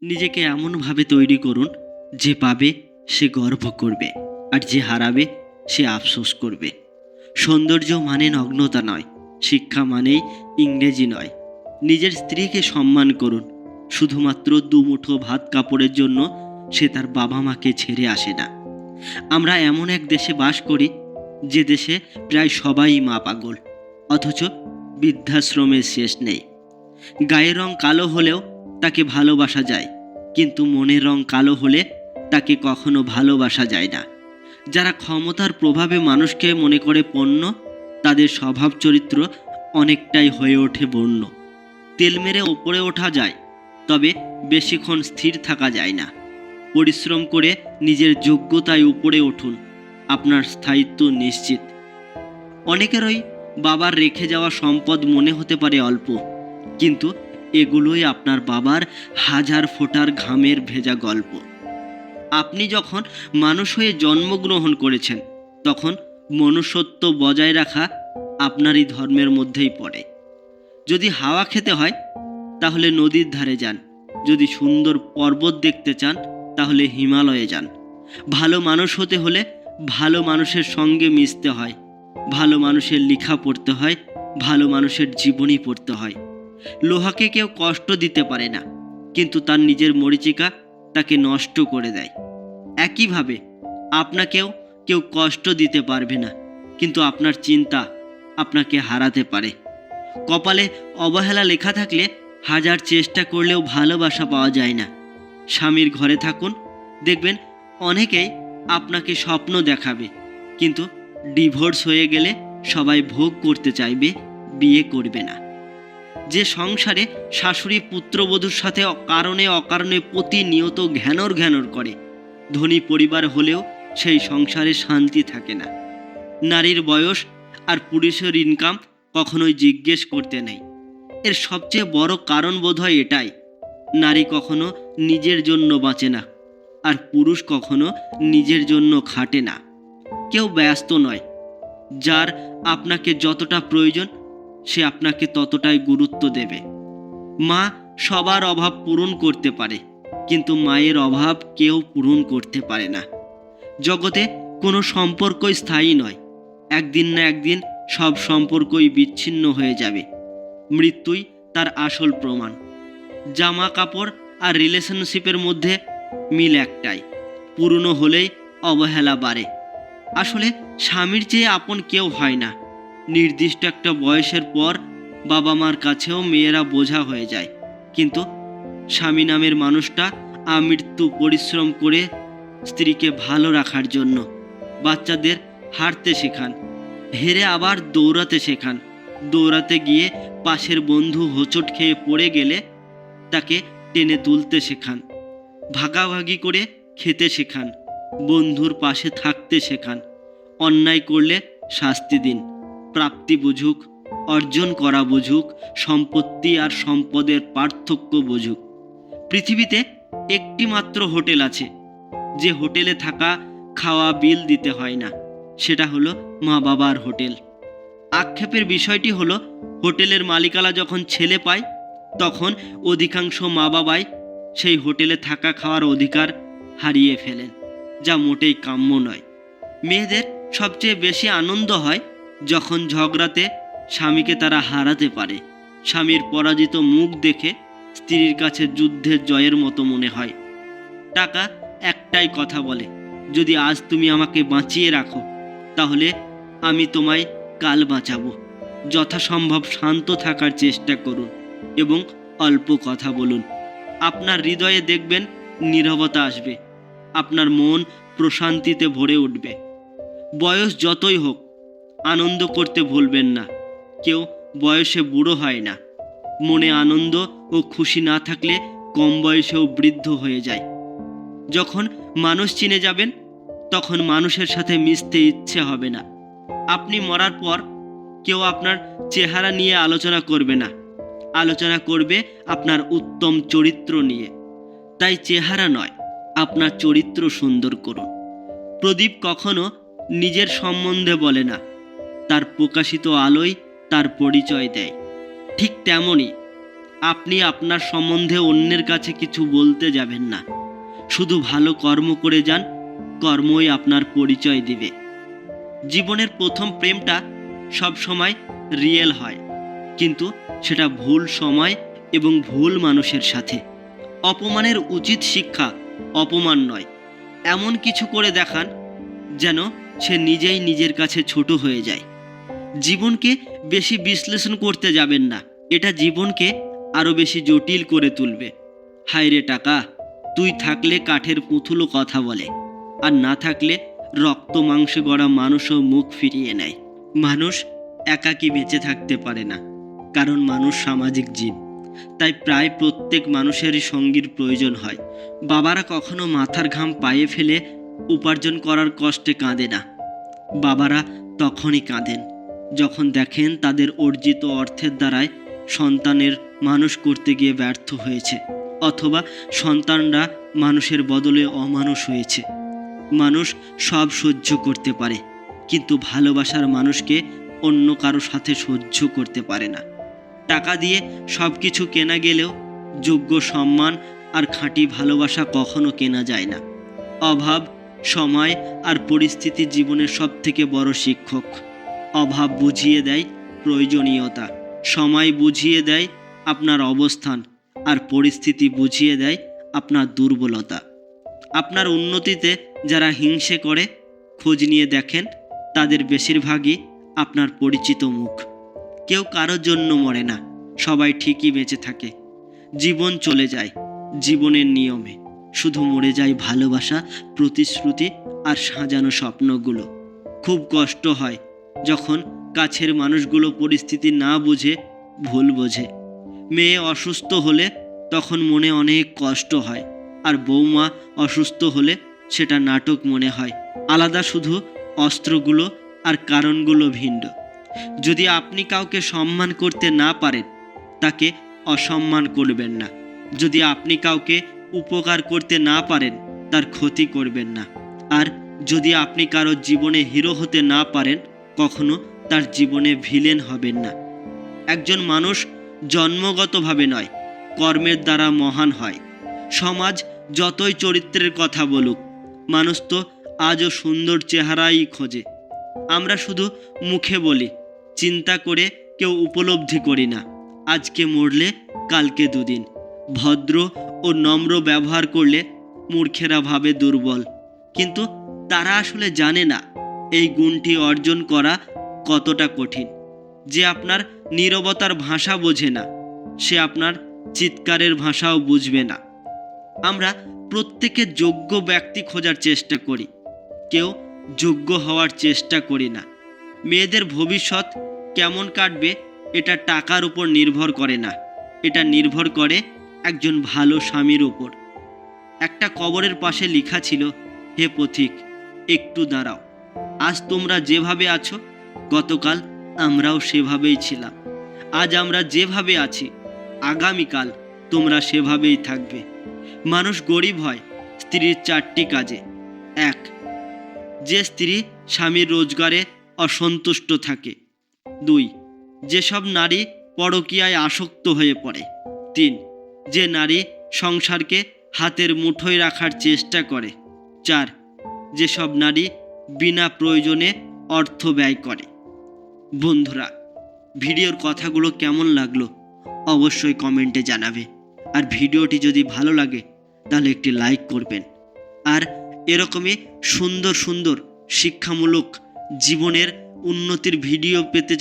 নিজেকে এমনভাবে তৈরি করুন, যে পাবে সে গর্ব করবে, আর যে হারাবে সে আফসোস করবে। সৌন্দর্য মানে নগ্নতা নয়, শিক্ষা মানেই ইংরেজি নয়। নিজের স্ত্রীকে সম্মান করুন। শুধুমাত্র দুমুঠো ভাত কাপড়ের জন্য সে তার বাবা মাকে ছেড়ে আসে না। আমরা এমন এক দেশে বাস করি, যে দেশে প্রায় সবাই মা পাগল, অথচ বৃদ্ধাশ্রমের শেষ নেই। গায়ের রং কালো হলেও তাকে ভালোবাসা যায়, কিন্তু মনের রং কালো হলে তাকে কখনো ভালোবাসা যায় না। যারা ক্ষমতার প্রভাবে মানুষকে মনে করে পণ্য, তাদের স্বভাব চরিত্র অনেকটাই হয়ে ওঠে বন্য। তেল মেরে ওপরে ওঠা যায়, তবে বেশিক্ষণ স্থির থাকা যায় না। পরিশ্রম করে নিজের যোগ্যতায় উপরে উঠুন, আপনার স্থায়িত্ব নিশ্চিত। অনেকেরই বাবার রেখে যাওয়া সম্পদ মনে হতে পারে অল্প, কিন্তু এগুলোই আপনার বাবার হাজার ফোঁটার ঘামের ভেজা গল্প। আপনি যখন মানুষ হয়ে জন্মগ্রহণ করেছেন, তখন মনুষ্যত্ব বজায় রাখা আপনারই ধর্মের মধ্যেই পড়ে। যদি হাওয়া খেতে হয়, তাহলে নদীর ধারে যান। যদি সুন্দর পর্বত দেখতে চান, তাহলে হিমালয়ে যান। ভালো মানুষ হতে হলে ভালো মানুষের সঙ্গে মিশতে হয়, ভালো মানুষের লেখা পড়তে হয়, ভালো মানুষের জীবনী পড়তে হয়। লোহাকে কেউ কষ্ট দিতে পারে না, কিন্তু তার নিজের মরীচিকা তাকে নষ্ট করে দেয়। একইভাবে আপনাকেও কেউ কষ্ট দিতে পারবে না, কিন্তু আপনার চিন্তা আপনাকে হারাতে পারে। কপালে অবহেলা লেখা থাকলে হাজার চেষ্টা করলেও ভালোবাসা পাওয়া যায় না। স্বামীর ঘরে থাকুন, দেখবেন অনেকেই আপনাকে স্বপ্ন দেখাবে, কিন্তু ডিভোর্স হয়ে গেলে সবাই ভোগ করতে চাইবে, বিয়ে করবে না। যে সংসারে শাশুড়ি পুত্রবধূর সাথে কারণে অকারণে প্রতিনিয়ত ঘ্যানর ঘ্যানর করে, ধনী পরিবার হলেও সেই সংসারে শান্তি থাকে না। নারীর বয়স আর পুরুষের ইনকাম কখনোই জিজ্ঞেস করতে নেই। এর সবচেয়ে বড় কারণ বোধহয় এটাই: নারী কখনো নিজের জন্য বাঁচে না, আর পুরুষ কখনো নিজের জন্য খাটে না। কেউ ব্যস্ত নয়। যার আপনাকে যতটা প্রয়োজন, সে আপনাকে ততটাই গুরুত্ব দেবে। মা সবার অভাব পূরণ করতে পারে, কিন্তু মায়ের অভাব কেউ পূরণ করতে পারে না। জগতে কোনো সম্পর্কই স্থায়ী নয়। একদিন না একদিন সব সম্পর্কই বিচ্ছিন্ন হয়ে যাবে। মৃত্যুই তার আসল প্রমাণ। জামা কাপড় আর রিলেশনশিপের মধ্যে মিল একটাই: পুরনো হলেই অবহেলা বাড়ে। আসলে স্বামীর চেয়ে আপন কেউ হয় না। নির্দিষ্ট একটা বয়সের পর বাবা মার কাছেও মেয়েরা বোঝা হয়ে যায়, কিন্তু স্বামী নামের মানুষটা আমৃত্যু পরিশ্রম করে স্ত্রীকে ভালো রাখার জন্য। বাচ্চাদের হাঁটতে শেখান, হেরে আবার দৌড়াতে শেখান। দৌড়াতে গিয়ে পাশের বন্ধু হোঁচট খেয়ে পড়ে গেলে তাকে টেনে তুলতে শেখান। ভাগাভাগি করে খেতে শেখান, বন্ধুর পাশে থাকতে শেখান। অন্যায় করলে শাস্তি দিন, প্রাপ্তি বুঝুক, অর্জন করা বুঝুক, সম্পত্তি আর সম্পদের পার্থক্য বুঝুক। পৃথিবীতে একটি মাত্র হোটেল আছে, যে হোটেলে থাকা খাওয়া বিল দিতে হয় না। সেটা হলো মা বাবার হোটেল। আক্ষেপের বিষয়টি হলো, হোটেলের মালিকালা যখন ছেলে পায়, তখন অধিকাংশ মা বাবাই সেই হোটেলে থাকা খাওয়ার অধিকার হারিয়ে ফেলেন, যা মোটেই কাম্য নয়। মেয়েদের সবচেয়ে বেশি আনন্দ হয় যখন ঝগড়াতে স্বামীকে তারা হারাতে পারে। স্বামীর পরাজিত মুখ দেখে স্ত্রীর কাছে যুদ্ধের জয়ের মতো মনে হয়। টাকা একটাই কথা বলে: যদি আজ তুমি আমাকে বাঁচিয়ে রাখো, তাহলে আমি তোমায় কাল বাঁচাবো। যথাসম্ভব শান্ত থাকার চেষ্টা করুন এবং অল্প কথা বলুন। আপনার হৃদয়ে দেখবেন নীরবতা আসবে, আপনার মন প্রশান্তিতে ভরে উঠবে। বয়স যতই হোক, আনন্দ করতে ভুলবেন না। কেউ বয়সে বুড়ো হয় না। মনে আনন্দ ও খুশি না থাকলে কম বয়সেও বৃদ্ধ হয়ে যায়। যখন মানুষ চিনে যাবেন, তখন মানুষের সাথে মিশতে ইচ্ছে হবে না। আপনি মরার পর কেউ আপনার চেহারা নিয়ে আলোচনা করবে না, আলোচনা করবে আপনার উত্তম চরিত্র নিয়ে। তাই চেহারা নয়, আপনার চরিত্র সুন্দর করুন। প্রদীপ কখনো নিজের সম্বন্ধে বলে না, তার প্রকাশিত আলোয় তার পরিচয় দেয়। ঠিক তেমনই আপনি আপনার সম্বন্ধে অন্যের কাছে কিছু বলতে যাবেন না, শুধু ভালো কর্ম করে যান, কর্মই আপনার পরিচয় দিবে। জীবনের প্রথম প্রেমটা সব সময় রিয়েল হয়, কিন্তু সেটা ভুল সময় এবং ভুল মানুষের সাথে। অপমানের উচিত শিক্ষা অপমান নয়, এমন কিছু করে দেখান যেন সে নিজেই নিজের কাছে ছোট হয়ে যায়। জীবনকে বেশি বিশ্লেষণ করতে যাবেন না, এটা জীবনকে আরও বেশি জটিল করে তুলবে। হায় রে টাকা, তুই থাকলে কাঠের পুতুলও কথা বলে, আর না থাকলে রক্ত মাংসে গড়া মানুষও মুখ ফিরিয়ে নেয়। মানুষ একাকী বেঁচে থাকতে পারে না, কারণ মানুষ সামাজিক জীব। তাই প্রায় প্রত্যেক মানুষেরই সঙ্গীর প্রয়োজন হয়। বাবারা কখনো মাথার ঘাম পায়ে ফেলে উপার্জন করার কষ্টে কাঁদে না। বাবারা তখনই কাঁদেন যখন দেখেন তাদের অর্জিত অর্থের দ্বারায় সন্তানের মানুষ করতে গিয়ে ব্যর্থ হয়েছে, অথবা সন্তানরা মানুষের বদলে অমানুষ হয়েছে। মানুষ সব সহ্য করতে পারে, কিন্তু ভালোবাসার মানুষকে অন্য কারো সাথে সহ্য করতে পারে না। টাকা দিয়ে সব কিছু কেনা গেলেও যোগ্য সম্মান আর খাঁটি ভালোবাসা কখনো কেনা যায় না। অভাব, সময় আর পরিস্থিতি জীবনের সবথেকে বড় শিক্ষক। অভাব বুঝিয়ে দেয় প্রয়োজনীয়তা, সময় বুঝিয়ে দেয় আপনার অবস্থান, আর পরিস্থিতি বুঝিয়ে দেয় আপনার দুর্বলতা। আপনার উন্নতিতে যারা হিংসে করে, খোঁজ নিয়ে দেখেন তাদের বেশিরভাগই আপনার পরিচিত মুখ। কেউ কারোর জন্য মরে না, সবাই ঠিকই বেঁচে থাকে। জীবন চলে যায় জীবনের নিয়মে, শুধু মরে যায় ভালোবাসা, প্রতিশ্রুতি আর সাজানো স্বপ্নগুলো। খুব কষ্ট হয় যখন কাছের মানুষগুলো পরিস্থিতি না বুঝে ভুল বোঝে। মেয়ে অসুস্থ হলে তখন মনে অনেক কষ্ট হয়, আর বৌমা অসুস্থ হলে সেটা নাটক মনে হয়। আলাদা শুধু অস্ত্রগুলো আর কারণগুলো ভিন্ন। যদি আপনি কাউকে সম্মান করতে না পারেন, তাকে অসম্মান করবেন না। যদি আপনি কাউকে উপকার করতে না পারেন, তার ক্ষতি করবেন না। আর যদি আপনি কারো জীবনে হিরো হতে না পারেন, কখনো তার জীবনে ভিলেন হবেন না। একজন মানুষ জন্মগতভাবে নয়, কর্মের দ্বারা মহান হয়। সমাজ যতই চরিত্রের কথা বলুক, মানুষ তো আজও সুন্দর চেহারাই খোঁজে। আমরা শুধু মুখে বলি, চিন্তা করে কেউ উপলব্ধি করি না। আজকে মরলে কালকে দুদিন। ভদ্র ও নম্র ব্যবহার করলে মূর্খেরা ভাবে দুর্বল, কিন্তু তারা আসলে জানে না এই গুণটি অর্জন করা কতটা কঠিন। যে আপনার নীরবতার ভাষা বোঝে না, সে আপনার চিৎকারের ভাষাও বুঝবে না। আমরা প্রত্যেকে যোগ্য ব্যক্তি খোঁজার চেষ্টা করি, কেউ যোগ্য হওয়ার চেষ্টা করি না। মেয়েদের ভবিষ্যৎ কেমন কাটবে এটা টাকার উপর নির্ভর করে না, এটা নির্ভর করে একজন ভালো স্বামীর উপর। একটা কবরের পাশে লেখা ছিল, হে পথিক, একটু দাঁড়াও। আজ তোমরা যেভাবে আছো, গতকাল আমরাও সেভাবেই ছিলাম। আজ আমরা যেভাবে আছি, আগামীকাল তোমরা সেভাবেই থাকবে। মানুষ গরিব হয় স্ত্রীর 4টি কাজে। 1. যে স্ত্রী স্বামীর রোজগারে অসন্তুষ্ট থাকে। 2. যেসব নারী পরকীয়ায় আসক্ত হয়ে পড়ে। 3. যে নারী সংসারকে হাতের মুঠোয় রাখার চেষ্টা করে। 4. যেসব নারী বিনা প্রয়োজনে অর্থ ব্যয় করে। বন্ধুরা, ভিডিওর কথাগুলো কেমন লাগলো অবশ্যই কমেন্টে জানাবে। আর ভিডিওটি যদি ভালো লাগে তাহলে একটি লাইক করবেন। আর এরকমই সুন্দর সুন্দর শিক্ষামূলক জীবনের উন্নতির ভিডিও পেতে